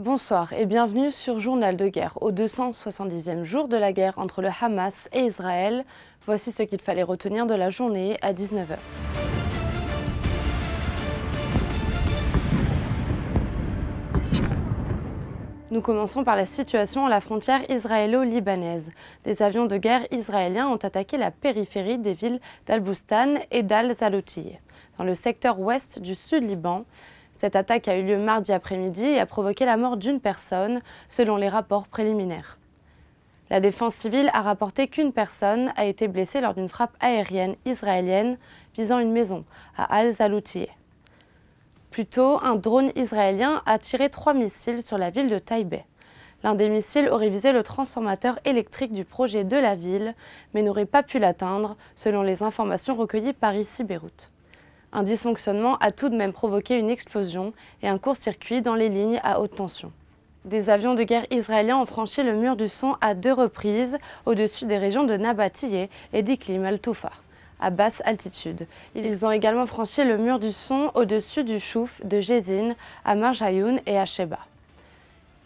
Bonsoir et bienvenue sur Journal de guerre. Au 270e jour de la guerre entre le Hamas et Israël, voici ce qu'il fallait retenir de la journée à 19 h. Nous commençons par la situation à la frontière israélo-libanaise. Des avions de guerre israéliens ont attaqué la périphérie des villes d'Al-Bustan et d'Al-Zalotiye, dans le secteur ouest du sud-Liban. Cette attaque a eu lieu mardi après-midi et a provoqué la mort d'une personne, selon les rapports préliminaires. La défense civile a rapporté qu'une personne a été blessée lors d'une frappe aérienne israélienne visant une maison à Al-Zalotiye. Plus tôt, un drone israélien a tiré 3 missiles sur la ville de Taïbeh. L'un des missiles aurait visé le transformateur électrique du projet de la ville, mais n'aurait pas pu l'atteindre, selon les informations recueillies par ICI Beyrouth. Un dysfonctionnement a tout de même provoqué une explosion et un court-circuit dans les lignes à haute tension. Des avions de guerre israéliens ont franchi le mur du son à 2 reprises au-dessus des régions de Nabatieh et d'Iklim al-Toufa, à basse altitude. Ils ont également franchi le mur du son au-dessus du chouf de Jezin, à Marjayoun et à Sheba,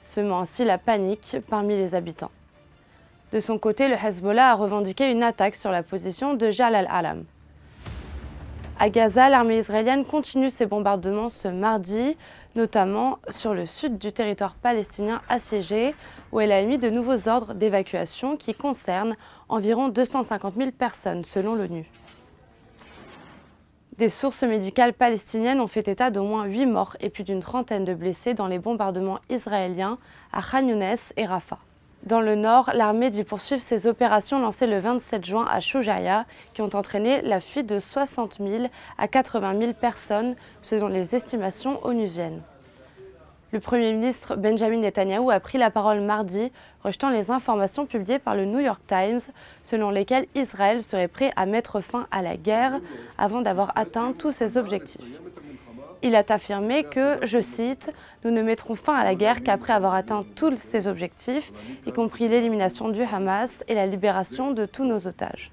semant ainsi la panique parmi les habitants. De son côté, le Hezbollah a revendiqué une attaque sur la position de Jalal al-Alam. À Gaza, l'armée israélienne continue ses bombardements ce mardi, notamment sur le sud du territoire palestinien assiégé, où elle a émis de nouveaux ordres d'évacuation qui concernent environ 250 000 personnes, selon l'ONU. Des sources médicales palestiniennes ont fait état d'au moins 8 morts et plus d'une trentaine de blessés dans les bombardements israéliens à Khan Younes et Rafah. Dans le nord, l'armée dit poursuivre ses opérations lancées le 27 juin à Shoujaïa qui ont entraîné la fuite de 60 000 à 80 000 personnes selon les estimations onusiennes. Le Premier ministre Benjamin Netanyahou a pris la parole mardi, rejetant les informations publiées par le New York Times selon lesquelles Israël serait prêt à mettre fin à la guerre avant d'avoir atteint tous ses objectifs. Il a affirmé que, je cite, « Nous ne mettrons fin à la guerre qu'après avoir atteint tous ces objectifs, y compris l'élimination du Hamas et la libération de tous nos otages. »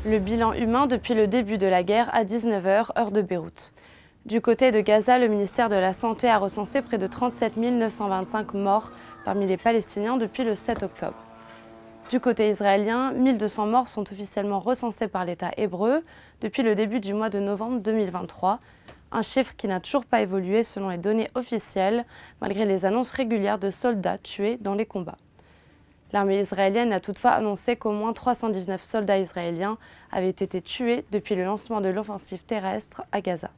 Le bilan humain depuis le début de la guerre à 19 h, heure de Beyrouth. Du côté de Gaza, le ministère de la Santé a recensé près de 37 925 morts parmi les Palestiniens depuis le 7 octobre. Du côté israélien, 1200 morts sont officiellement recensés par l'État hébreu depuis le début du mois de novembre 2023, un chiffre qui n'a toujours pas évolué selon les données officielles, malgré les annonces régulières de soldats tués dans les combats. L'armée israélienne a toutefois annoncé qu'au moins 319 soldats israéliens avaient été tués depuis le lancement de l'offensive terrestre à Gaza.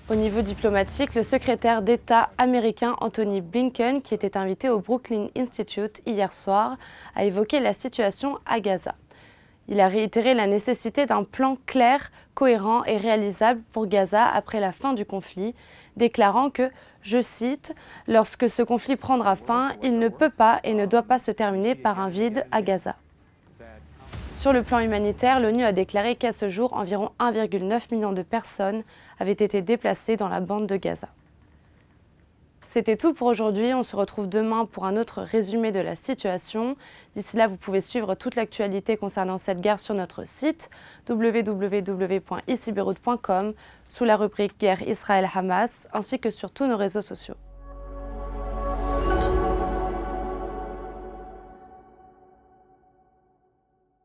Au niveau diplomatique, le secrétaire d'État américain Anthony Blinken, qui était invité au Brooklyn Institute hier soir, a évoqué la situation à Gaza. Il a réitéré la nécessité d'un plan clair, cohérent et réalisable pour Gaza après la fin du conflit, déclarant que, je cite, « Lorsque ce conflit prendra fin, il ne peut pas et ne doit pas se terminer par un vide à Gaza ». Sur le plan humanitaire, l'ONU a déclaré qu'à ce jour, environ 1,9 million de personnes avaient été déplacées dans la bande de Gaza. C'était tout pour aujourd'hui, on se retrouve demain pour un autre résumé de la situation. D'ici là, vous pouvez suivre toute l'actualité concernant cette guerre sur notre site www.icibeyrouth.com sous la rubrique Guerre Israël-Hamas ainsi que sur tous nos réseaux sociaux.